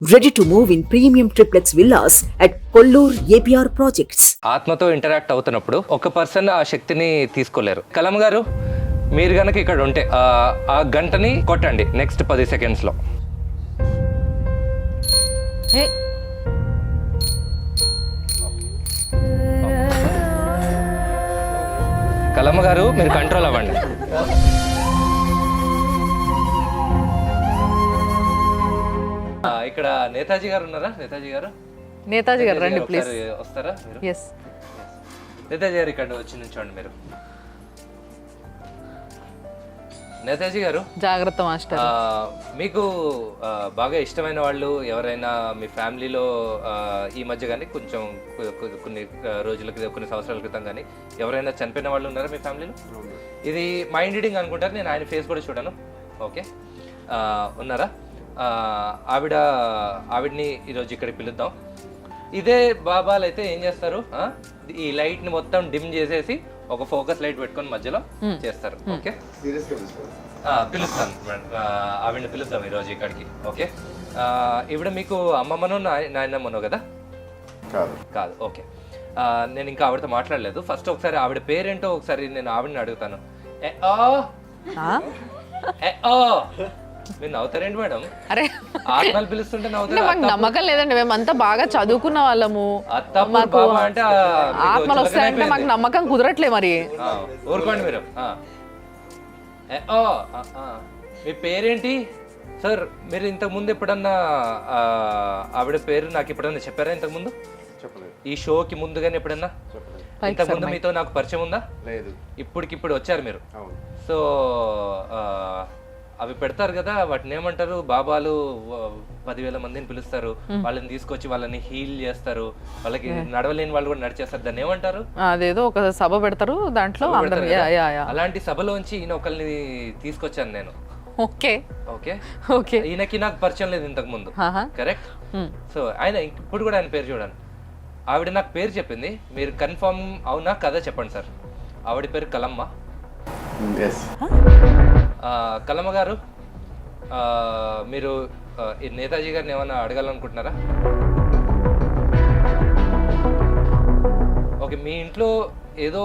Ready to move in premium triplex villas at Kollur APR Projects. ఆత్మతో interact అవుతున్నప్పుడు ఒక person ఆ శక్తిని తీసుకోలేరు. కలం గారు మీరు గనక ఇక్కడ ఉంటే ఆ గంటని కొట్టండి నెక్స్ట్ 10 సెకండ్స్లో. కలమ్మ గారు మీరు కంట్రోల్ అవ్వండి. ఇక్కడ నేతాజీ గారు ఉన్నారా? నేతాజీ గారు రండి ప్లీజ్. వస్తారా మీరు? ఎస్ నేతాజీ గారు ఇక్కడ వచ్చి నుంచోండి మీరు. నేతాజీ గారు జాగ్రత్త మాస్టర్. మీకు బాగా ఇష్టమైన వాళ్ళు ఎవరైనా మీ ఫ్యామిలీలో ఈ మధ్య కానీ కొంచెం కొన్ని రోజుల క్రితం కొన్ని సంవత్సరాల క్రితం కానీ ఎవరైనా చనిపోయిన వాళ్ళు ఉన్నారా మీ ఫ్యామిలీలో? ఇది మైండ్ రీడింగ్ అనుకుంటారు, నేను ఆయన ఫేస్ కూడా చూడాను. ఓకే, ఉన్నారా? ఆవిడ్ని ఈరోజు ఇక్కడికి పిలుద్దాం. ఇదే బాబాలు అయితే ఏం చేస్తారు, ఈ లైట్ ని మొత్తం డిమ్ చేసేసి ఒక ఫోకస్ లైట్ పెట్టుకొని మధ్యలో చేస్తారు. ఓకే, పిలుస్తాను ఆవిడ్ని పిలుద్దాం ఈరోజు ఇక్కడికి. ఓకే, ఇప్పుడు మీకు అమ్మమ్మను నాయనమ్మను కదా? కాదు. ఓకే, నేను ఇంకా ఆవిడతో మాట్లాడలేదు. ఫస్ట్ ఒకసారి ఆవిడ పేరేంటో ఒకసారి నేను ఆవిడని అడుగుతాను. మీరు నవ్వుతారేంటి మేడం? అరే ఆత్మలు పిలుస్తుంటే నవ్వుతారు. మాకు నమ్మకం లేదండి, మేమంతా బాగా చదువుకున్న వాళ్ళము. మాకు ఆత్మలు వస్తాయంటే మాకు నమ్మకం కుదరట్లే. మరి ఊరుకోండి మీరు. మీ పేరేంటి సార్? మీరు ఇంతకు ముందు ఎప్పుడన్నా ఆవిడ పేరు నాకు ఎప్పుడన్నా చెప్పారా? ఇంతకు ముందు ఈ షోకి ముందు కానీ ఎప్పుడన్నా ఇంతకు ముందు మీతో నాకు పరిచయం ఉందా? లేదు. ఇప్పటికిప్పుడు వచ్చారు మీరు. సో అవి పెడతారు కదా, వాటిని ఏమంటారు? బాబాలు 10,000 మందిని పిలుస్తారు, వాళ్ళని తీసుకొచ్చి వాళ్ళని హీల్ చేస్తారు, వాళ్ళకి నడవలేని వాళ్ళు కూడా నడిచేస్తారు. దాన్ని ఏమంటారు? అదేదో ఒక సభ పెడతారు, దాంట్లో అలాంటి సభలోంచి ఈయన ఒకరిని తీసుకొచ్చాను నేను. Okay okay okay. ఈయనకి నాకు పరిచయం లేదు ఇంతకు ముందు, కరెక్ట్? సో ఆయన ఇప్పుడు కూడా ఆయన పేరు చూడండి. ఆవిడ నాకు పేరు చెప్పింది, మీరు కన్ఫర్మ్ అవునా కదా చెప్పండి సార్. ఆవిడ పేరు కలమ్మ. కలమ్మ గారు, మీరు నేతాజీ గారిని ఏమైనా అడగాలనుకుంటున్నారా? ఓకే, మీ ఇంట్లో ఏదో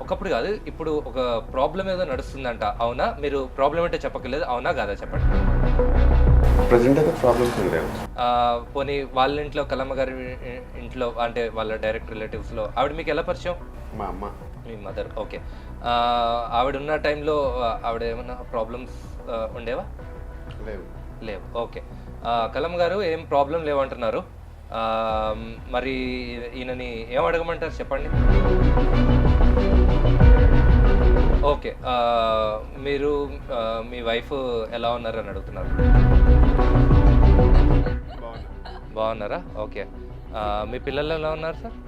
ఒకప్పుడు కాదు ఇప్పుడు ఒక ప్రాబ్లం ఏదో నడుస్తుందంట, అవునా? మీరు ప్రాబ్లం అంటే చెప్పక్కర్లేదు, అవునా కాదా చెప్పండి. పోనీ వాళ్ళ ఇంట్లో, కలమ్మ గారి ఇంట్లో అంటే వాళ్ళ డైరెక్ట్ రిలేటివ్స్ లో ఆవిడ మీకు ఎలా పరిచయం? మా అమ్మ, మీ మదర్. ఓకే, ఆవిడ ఉన్న టైంలో ఆవిడ ఏమన్నా ప్రాబ్లమ్స్ ఉండేవా? లేవు. ఓకే, కలమ్మ గారు ఏం ప్రాబ్లం లేవంటున్నారు. మరి ఈయనని ఏం అడగమంటారు చెప్పండి. ఓకే, మీరు మీ వైఫ్ ఎలా ఉన్నారు అని అడుగుతున్నారు. బాగున్నారా? ఓకే, మీ పిల్లలు ఎలా ఉన్నారు సార్?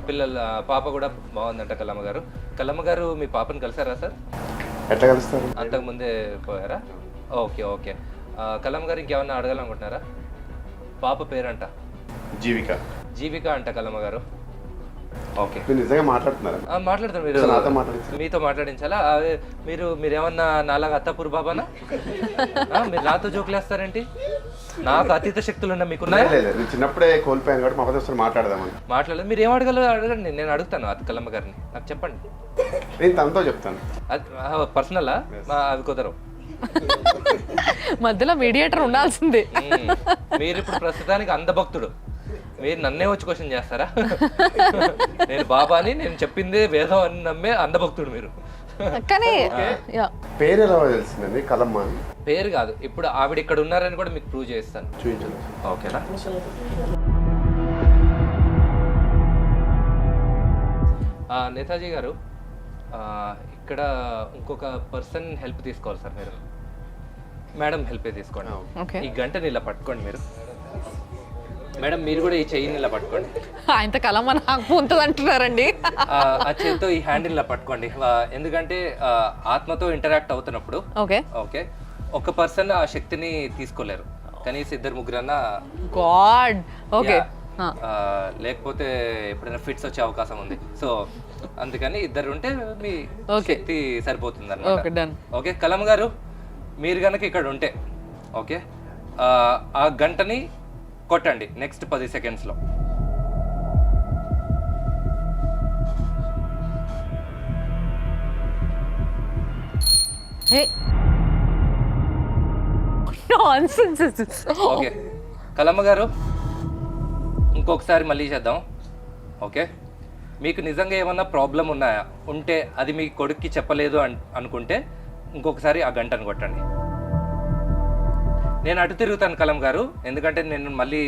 పిల్లలు పాప కూడా బాగుందంట. కలమ్మ గారు, కలమ్మ గారు మీ పాపను కలిసారా సార్? ఎట్లా కలుస్తారు? అంతకు ముందే పోయారా? Okay okay. కలమ్మ గారు ఇంకేమన్నా అడగాలనుకుంటున్నారా? పాప పేరంట జీవిక అంట కలమ్మ గారు. ఓకే, నిజంగా మాట్లాడుతున్నారా? మాట్లాడతాను. మీరు మీతో మాట్లాడించాలా? మీరేమన్నా నాలాగా అత్తాపూర్ బాబానా? మీరు నాతో జోకులేస్తారేంటి? నాకు అతీత శక్తులు ఉన్నా మీకున్నాయా? చిన్నప్పుడే కోల్పోయాను కాబట్టి మా పదవి మాట్లాడలేదు. మీరు ఏం అడగలరు అడగండి, నేను అడుగుతాను కలమ్మ గారిని. నాకు చెప్పండి, నేను తనతో చెప్తాను. పర్సనలా? అవి కుదరవు. మధ్యలో మీడియేటర్ ఉండాల్సిందే. మీరు ఇప్పుడు ప్రస్తుతానికి అందభక్తుడు, మీరు నన్నే వచ్చి క్వశ్చన్ చేస్తారా? నేను బాబాని, నేను చెప్పిందే వేదం అని నమ్మే అందభక్తుడు మీరు. కానీ పేరు ఎలా తెలిసిందండి? కలమ్మ పేరు కాదు, ఇప్పుడు ఆవిడ ఇక్కడ ఉన్నారని కూడా మీకు ప్రూవ్ చేస్తాను. చూపించండి. ఓకేనా? నేతాజీ గారు, ఇక్కడ ఇంకొక పర్సన్ హెల్ప్ తీసుకోవాలి సార్ మీరు. మేడం హెల్ప్ తీసుకోండి. ఈ గంటని ఇలా పట్టుకోండి మీరు. మేడం మీరు కూడా ఈ చెయ్యిని ఇలా పట్టుకోండి. ఆయన కలమ్మ నాకు ఉంటుంది అంటున్నారండి. ఆ చేతితో ఈ హ్యాండిల్ ఇలా పట్టుకోండి. ఎందుకంటే ఆత్మతో ఇంటరాక్ట్ అవుతున్నప్పుడు ఓకే ఒక పర్సన్ ఆ శక్తిని తీసుకోలేరు, కనీసం 2-3 గాడ్. ఓకే, లేకపోతే ఎప్పుడైనా ఫిట్స్ వచ్చే అవకాశం ఉంది. సో అందుకని 2 ఉంటే మీ శక్తి సరిపోతుంది అన్నమాట. ఓకే, కలమ్మ గారు మీరు కనుక ఇక్కడ ఉంటే ఓకే ఆ గంటని కొట్టండి నెక్స్ట్ 10 సెకండ్స్లో. ఓకే కలమ్మ గారు, ఇంకొకసారి మళ్ళీ చేద్దాం. ఓకే, మీకు నిజంగా ఏమన్నా ప్రాబ్లం ఉన్నాయా, ఉంటే అది మీ కొడుక్కి చెప్పలేదు అనుకుంటే ఇంకొకసారి ఆ గంటను కొట్టండి. నేను అటు తిరుగుతాను కలం గారు, ఎందుకంటే నేను మళ్ళీ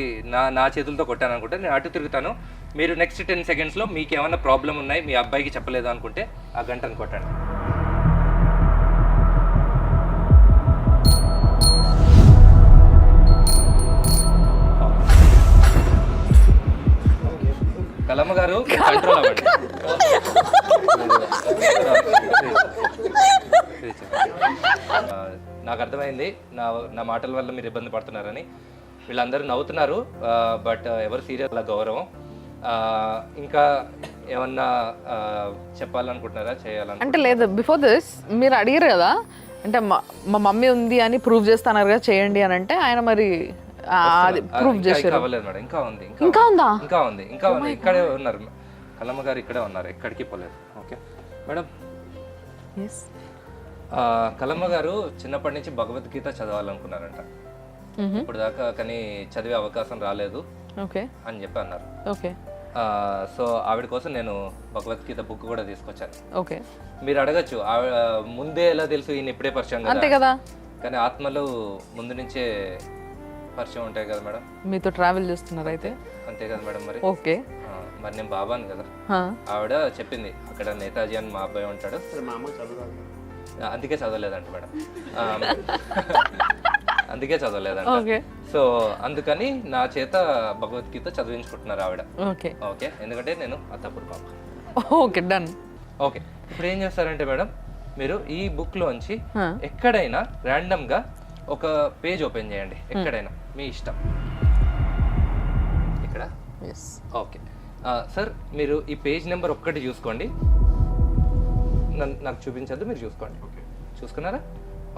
నా చేతులతో కొట్టాను అనుకుంటే నేను అటు తిరుగుతాను. మీరు నెక్స్ట్ 10 సెకండ్స్లో మీకు ఏమైనా ప్రాబ్లం ఉన్నాయి, మీ అబ్బాయికి చెప్పలేదు అనుకుంటే ఆ గంటను కొట్టండి. కలమ్మ గారు కంట్రోల్ అవ్వండి. నాకు అర్థమైంది నా మాటల వల్ల మీరు ఇబ్బంది పడుతున్నారని. వీళ్ళందరూ నవ్వుతున్నారు, బట్ ఎవరు సీరియస్ అలా గౌరవం. ఇంకా ఏమన్నా చెప్పాలనుకుంటున్నారా, చేయాలని? అంటే లేదు, బిఫోర్ దిస్ మీరు అడిగారు కదా, అంటే మా మమ్మీ ఉంది అని ప్రూవ్ చేస్తున్నారు కదా చేయండి అని, అంటే ఆయన మరి అది ప్రూవ్ చేశారు. అవ్వలేదు మేడం, ఇంకా ఉంది, ఇంకా ఉందా? ఇంకా ఉంది, ఇంకా ఉంది. ఇక్కడే ఉన్నారు కలమ్మ గారు, ఇక్కడే ఉన్నారు, ఎక్కడికి పోలేదు. Okay madam. కలమ్మ గారు చిన్నప్పటి నుంచి భగవద్గీత చదవాలనుకున్నారంట ఇప్పుడు దాకా, కానీ చదివే అవకాశం రాలేదు అని చెప్పి అన్నారు. ఓకే, సో ఆవిడ కోసం నేను భగవద్గీత బుక్ కూడా తీసుకొచ్చాను. ఓకే, మీరు అడగచ్చు ముందే ఎలా తెలుసు ఈయన ఇప్పుడే పరిచయం అంతే కదా, కానీ ఆత్మలు ముందు నుంచే పరిచయం ఉంటాయి కదా మేడం. మీతో ట్రావెల్ చేస్తున్నారు అయితే, అంతే కదా మేడం. మరి ఓకే, మరి నేను బాబాను కదా. ఆవిడ చెప్పింది అక్కడ నేతాజీ అని మా అబ్బాయి ఉంటాడు, అందుకే చదవలేదంట మేడం. అందుకే చదవలేదంట. సో అందుకని నా చేత భగవద్గీత చదివించుకుంటున్నారు ఆవిడ. ఓకే, ఎందుకంటే నేను అత్తప్పుడు బాబా. Okay, done. ఓకే, ఇప్పుడు ఏం చేస్తారంటే మేడం, మీరు ఈ బుక్ లోంచి ఎక్కడైనా ర్యాండమ్ గా ఒక పేజ్ ఓపెన్ చేయండి, ఎక్కడైనా మీ ఇష్టం. ఇక్కడ ఓకే సార్, మీరు ఈ పేజ్ నెంబర్ ఒక్కటి చూసుకోండి, నాకు చూపించద్దు, మీరు చూసుకోండి. ఓకే, చూసుకున్నారా?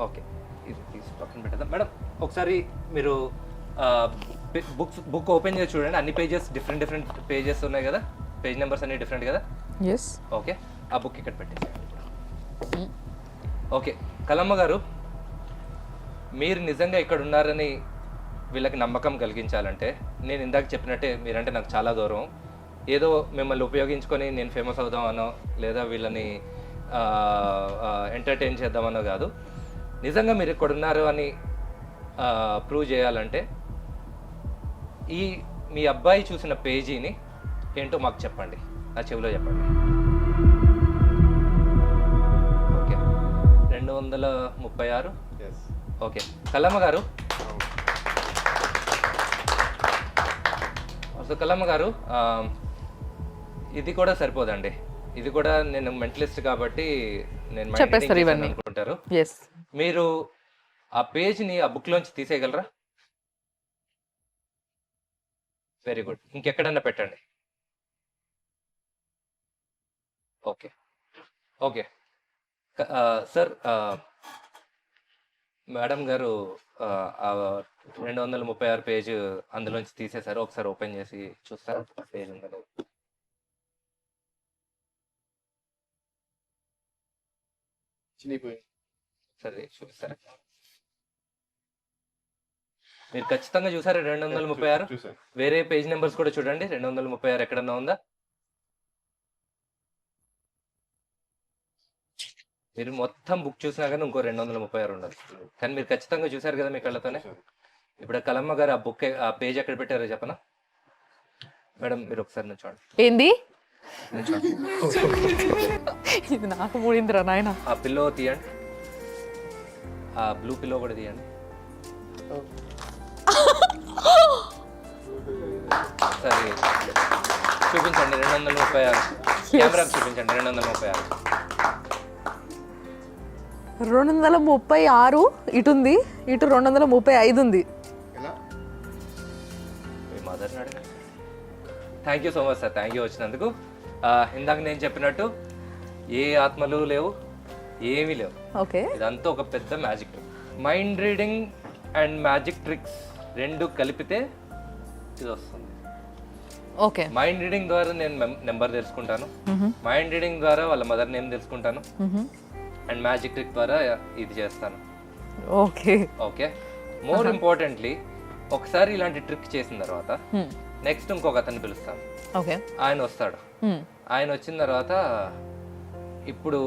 ఓకే, ఇది తీసి పక్కన పెట్టేద్దాం మేడం. ఒకసారి మీరు బుక్ ఓపెన్ చేసి చూడండి, అన్ని పేజెస్ డిఫరెంట్ పేజెస్ ఉన్నాయి కదా, పేజ్ నెంబర్స్ అన్ని డిఫరెంట్ కదా. ఓకే, ఆ బుక్ ఇక్కడ పెట్టేసి. ఓకే కలమ్మ గారు, మీరు నిజంగా ఇక్కడ ఉన్నారని వీళ్ళకి నమ్మకం కలిగించాలంటే, నేను ఇందాక చెప్పినట్టే మీరంటే నాకు చాలా గౌరవం. ఏదో మిమ్మల్ని ఉపయోగించుకొని నేను ఫేమస్ అవుదామనో, లేదా వీళ్ళని ఎంటర్టైన్ చేద్దామనో కాదు. నిజంగా మీరు ఇక్కడ ఉన్నారు అని ప్రూవ్ చేయాలంటే, మీ అబ్బాయి చూసిన పేజీని ఏంటో మాకు చెప్పండి, నా చెవిలో చెప్పండి. ఓకే, 236. ఓకే కలమ్మ గారు, కలమ్మ గారు, ఇది కూడా సరిపోదండి. ఇది కూడా నేను మెంటలిస్ట్ కాబట్టి నేను అనుకుంటారు. మీరు ఆ పేజ్ని ఆ బుక్ లోంచి తీసేయగలరా? వెరీ గుడ్, ఇంకెక్కడన్నా పెట్టండి. ఓకే ఓకే సార్, మేడం గారు 236 పేజ్ అందులోంచి తీసేశారు, ఒకసారి ఓపెన్ చేసి చూస్తారు పేజ్ ఉందని. సరే చూస్తారా? మీరు ఖచ్చితంగా చూసారా 236? వేరే పేజ్ నెంబర్స్ కూడా చూడండి, 236 ఎక్కడన్నా ఉందా? మీరు మొత్తం బుక్ చూసినా కానీ ఇంకో 236 ఉండదు, కానీ మీరు ఖచ్చితంగా చూసారు కదా మీ కళ్ళతోనే. ఇప్పుడు కలమ్మ గారు ఆ పేజ్ ఎక్కడ పెట్టారో చెప్పనా మేడం? మీరు ఒకసారి చూడండి. ఏంది ఇది నాకు మూడిందిరా నాయన. ఆ పిల్లో తీయండి, ఆ బ్లూ పిల్లో కూడా తీయండి. సరే చూపించండి 236, కెమెరాకి చూపించండి 236. 236 ఇటు ఉంది, ఇటు 235 ఉంది. మీ మదర్ని అడగండి. Thank you so much sir, thank you వచ్చినందుకు. ఇందాక నేను చెప్పినట్టు ఏ ఆత్మలు లేవు, ఏమీ లేవు. ఓకే, ఇదంతా ఒక పెద్ద magic. Mind reading and magic tricks రెండు కలిపితే ఇది వస్తుంది. ఓకే. మైండ్ రీడింగ్ ద్వారా నేను నెంబర్ తెలుసుకుంటాను, మైండ్ రీడింగ్ ద్వారా వాళ్ళ మదర్ నేమ్ తెలుసుకుంటాను, అండ్ మ్యాజిక్ ట్రిక్ ద్వారా ఇది చేస్తాను. ఓకే. ఓకే. మోర్ ఇంపార్టెంట్లీ ఒకసారి ఇలాంటి ట్రిక్ చేసిన తర్వాత నెక్స్ట్ ఇంకొక అతన్ని పిలుస్తాను. ఓకే. ఆయన వస్తాడు. ఆయన వచ్చిన తర్వాత ఇప్పుడు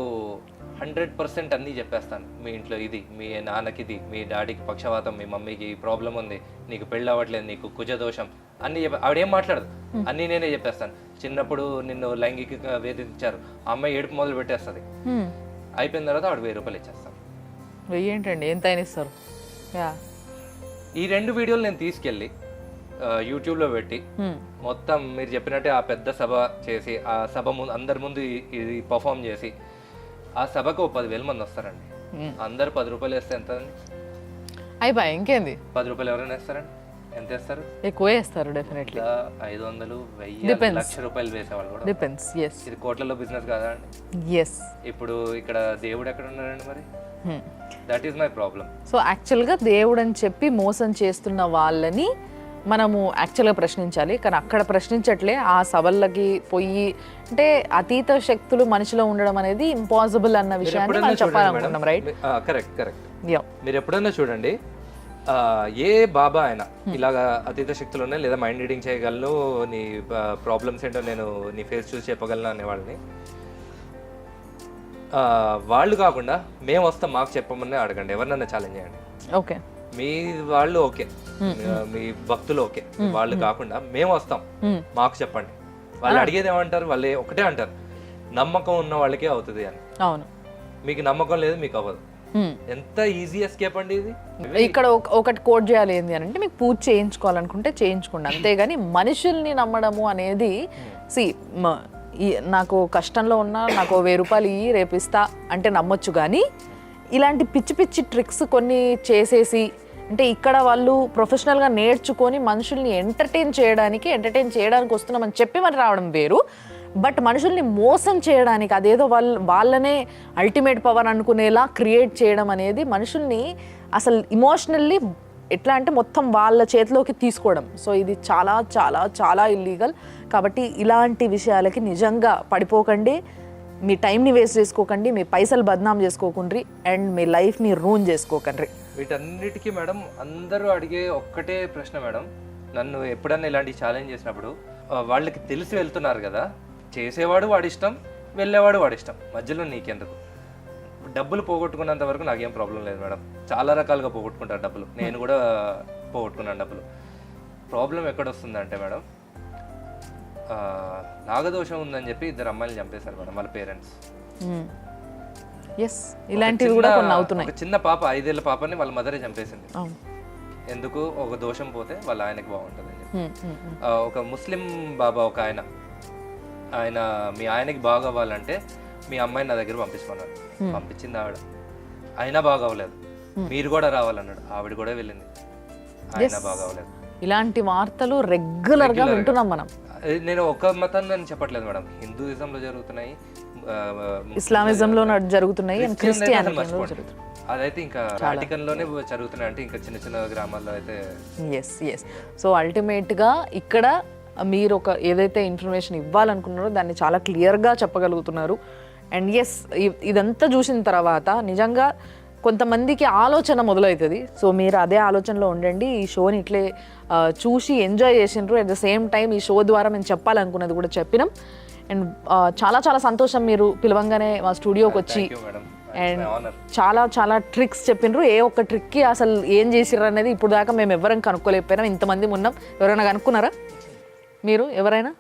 100% అన్నీ చెప్పేస్తాను. మీ ఇంట్లో ఇది, మీ నాన్నకి ఇది, మీ డాడీకి పక్షవాతం, మీ మమ్మీకి ప్రాబ్లం ఉంది, నీకు పెళ్ళి అవ్వట్లేదు, నీకు కుజదోషం అన్నీ ఆవిడేం మాట్లాడదు, అన్నీ నేనే చెప్పేస్తాను. చిన్నప్పుడు నిన్ను లైంగికంగా వేధించారు, ఆ అమ్మాయి ఏడుపు మొదలు పెట్టేస్తుంది. అయిపోయిన తర్వాత ఆవిడ 1000 రూపాయలు ఇచ్చేస్తాను. ఏంటండి ఎంత అయినా ఇస్తారు? ఈ 2 వీడియోలు నేను తీసుకెళ్ళి యూట్యూబ్లో పెట్టి మొత్తం మీరు చెప్పినట్టే ఆ పెద్ద సభ చేసి ఆ సభ ముందు అందరి ముందు ఇది పర్ఫామ్ చేసి ఆ సభకు 10,000 మంది వస్తారండి. అందరు 10 రూపాయలు వేస్తే ఎంత అండి? అయిపోయి ఇంకేంది. 10 రూపాయలు ఎవరైనా వేస్తారండి? ఎంత వేస్తారు? ఎక్కువ వేస్తారు డెఫినెట్లీ. 500, 1000, లక్ష రూపాయలు వేసేవాళ్ళు కూడా. డిపెండ్స్. yes. ఇది కోట్లలో బిజినెస్ కాదా అండి? yes. ఇప్పుడు ఇక్కడ దేవుడు ఎక్కడ ఉన్నారండి మరి? That is my problem. So యాక్చువల్గా దేవుడు అని చెప్పి మోసం చేస్తున్న వాళ్ళని మనము యాక్చువల్గా ప్రశ్నించాలి, కానీ అక్కడ ప్రశ్నించట్లే. ఆ సభలకి పోయి అంటే అతీత శక్తులు మనిషిలో ఉండడం అనేది ఇంపాసిబుల్ అన్న విషయాన్ని మనం చెప్పాలనుకున్నాం. రైట్? Correct correct. మీరు ఎప్పుడైనా చూడండి, ఏ బాబా అయినా ఇలాగా అతీత శక్తులు ఉన్నాయి లేదా మైండ్ రీడింగ్ చేయగలను, నీ ప్రాబ్లమ్స్ ఏంటో నేను నీ ఫేస్ చూసి చెప్పగలను అనే వాళ్ళని వాళ్ళు కాకుండా మేము వస్తాం మాకు చెప్పమని అడగండి, ఎవరినన్నా ఛాలెంజ్ చేయండి. ఓకే. మీ వాళ్ళు ఓకే, మీ భక్తులు ఓకే, వాళ్ళు కాకుండా మేము వస్తాం మాకు చెప్పండి. వాళ్ళు అడిగేది ఏమంటారు? వాళ్ళు ఒకటే అంటారు, నమ్మకం ఉన్న వాళ్ళకే అవుతుంది అని. అవును. మీకు నమ్మకం లేదు, మీకు అవ్వదు. ఎంత ఈజీ ఎస్కేప్ అండి ఇది. ఇక్కడ ఒకటి కోట్ చేయాలి ఏంటి అని అంటే, మీకు పూజ చేయించుకోవాలనుకుంటే చేయించుకోండి, అంతేగాని మనుషుల్ని నమ్మడము అనేది నాకు కష్టంలో ఉన్నా నాకు 1000 రూపాయలు ఇయ్యి రేపిస్తా అంటే నమ్మొచ్చు, కానీ ఇలాంటి పిచ్చి పిచ్చి ట్రిక్స్ కొన్ని చేసేసి అంటే ఇక్కడ వాళ్ళు ప్రొఫెషనల్గా నేర్చుకొని మనుషుల్ని ఎంటర్టైన్ చేయడానికి వస్తున్నామని చెప్పి మరి రావడం వేరు. బట్ మనుషుల్ని మోసం చేయడానికి అదేదో వాళ్ళనే అల్టిమేట్ పవర్ అనుకునేలా క్రియేట్ చేయడం అనేది మనుషుల్ని అసలు ఇమోషనల్లీ ఎట్లా అంటే మొత్తం వాళ్ళ చేతిలోకి తీసుకోవడం. సో ఇది చాలా చాలా చాలా ఇల్లీగల్. కాబట్టి ఇలాంటి విషయాలకి నిజంగా పడిపోకండి, మీ టైంని వేస్ట్ చేసుకోకండి, మీ పైసలు బద్నాం చేసుకోకండి, అండ్ మీ లైఫ్ని రూన్ చేసుకోకండి. వీటన్నిటికీ మేడం అందరూ అడిగే ఒక్కటే ప్రశ్న మేడం, నన్ను ఎప్పుడన్నా ఇలాంటి ఛాలెంజ్ చేసినప్పుడు వాళ్ళకి తెలిసి వెళ్తున్నారు కదా, చేసేవాడు వాడి ఇష్టం, వెళ్ళేవాడు వాడి ఇష్టం, మధ్యలో నీకెందుకు? డబ్బులు పోగొట్టుకున్నంత వరకు నాకేం ప్రాబ్లం లేదు మేడం. చాలా రకాలుగా పోగొట్టుకుంటారు డబ్బులు, నేను కూడా పోగొట్టుకున్నాను డబ్బులు. ప్రాబ్లం ఎక్కడ వస్తుందంటే మేడం, నాగదోషం ఉందని చెప్పి 2 అమ్మాయిలు చంపేశారు మేడం వాళ్ళ పేరెంట్స్. ఇలాంటివి కూడా కొన్ని అవుతున్నాయి. ఒక చిన్న పాప 5 ఏళ్ల పాపని వాళ్ళ మదరే చంపేసింది. ఎందుకు? ఒక దోషం పోతే వాళ్ళ ఆయనకి బాగుంటుంది అని చెప్పి. ఒక ముస్లిం బాబా ఒక ఆయన మీ ఆయనకి బాగా అవ్వాలంటే మీ అమ్మాయిని నా దగ్గర పంపించుకున్నాడు. పంపించింది ఆవిడ, అయినా బాగా అవ్వలేదు. మీరు కూడా రావాలన్నాడు, ఆవిడ కూడా వెళ్ళింది, అయినా బాగా అవ్వలేదు. ఇలాంటి వార్తలు రెగ్యులర్ గా వింటున్నాం మనం. నేను ఒక మతాన్ని నేను చెప్పట్లేదు మేడం, హిందూయిజంలో జరుగుతున్నాయి, ఇస్లామిజంలో జరుగుతున్నాయి, అదైతే ఇంకా వాటికన్ లోనే జరుగుతున్నాయి. అంటే ఇంకా చిన్న చిన్న గ్రామాల్లో అయితే ఎస్. సో అల్టిమేట్ గా ఇక్కడ మీరు ఒక ఏదైతే ఇన్ఫర్మేషన్ ఇవ్వాలనుకున్నారో దాన్ని చాలా క్లియర్గా చెప్పగలుగుతున్నారు. అండ్ ఎస్, ఇదంతా చూసిన తర్వాత నిజంగా కొంతమందికి ఆలోచన మొదలవుతుంది. సో మీరు అదే ఆలోచనలో ఉండండి. ఈ షోని ఇట్లే చూసి ఎంజాయ్ చేసినారు. అట్ ద సేమ్ టైం ఈ షో ద్వారా మేము చెప్పాలనుకున్నది కూడా చెప్పినాం. అండ్ చాలా చాలా సంతోషం మీరు పిలవంగానే మా స్టూడియోకి వచ్చి అండ్ చాలా చాలా ట్రిక్స్ చెప్పినారు. ఏ ఒక్క ట్రిక్కి అసలు ఏం చేసిర్రు అనేది ఇప్పుడు దాకా మేము ఎవరం కనుక్కోలేకపోయినాం. ఇంతమంది ఉన్నాం, ఎవరైనా కనుక్కున్నారా? మీరు ఎవరైనా?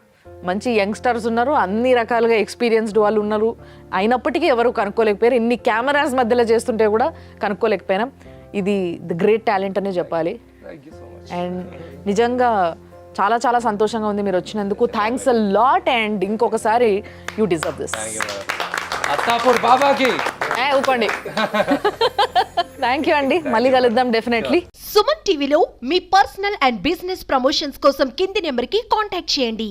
మంచి యంగ్స్టర్స్ ఉన్నారు, అన్ని రకాలుగా ఎక్స్పీరియన్స్డ్ వాళ్ళు ఉన్నారు, అయినప్పటికీ ఎవరు కనుక్కోలేకపోయారు. ఇన్ని కెమెరాస్ మధ్యలో చేస్తుంటే కూడా కనుక్కోలేకపోయినాం. ఇది ది గ్రేట్ టాలెంట్ అనే చెప్పాలి. అండ్ నిజంగా చాలా చాలా సంతోషంగా ఉంది మీరు వచ్చినందుకు. Thanks a lot. అండ్ ఇంకొకసారి యూ డిజర్వ్ దిస్. ఊపండి. థ్యాంక్ యూ అండి, మళ్ళీ కలుద్దాం డెఫినెట్లీ. సుమన్ టీవీలో మీ పర్సనల్ అండ్ బిజినెస్ ప్రమోషన్స్ కోసం కింది నెంబర్కి కాంటాక్ట్ చేయండి.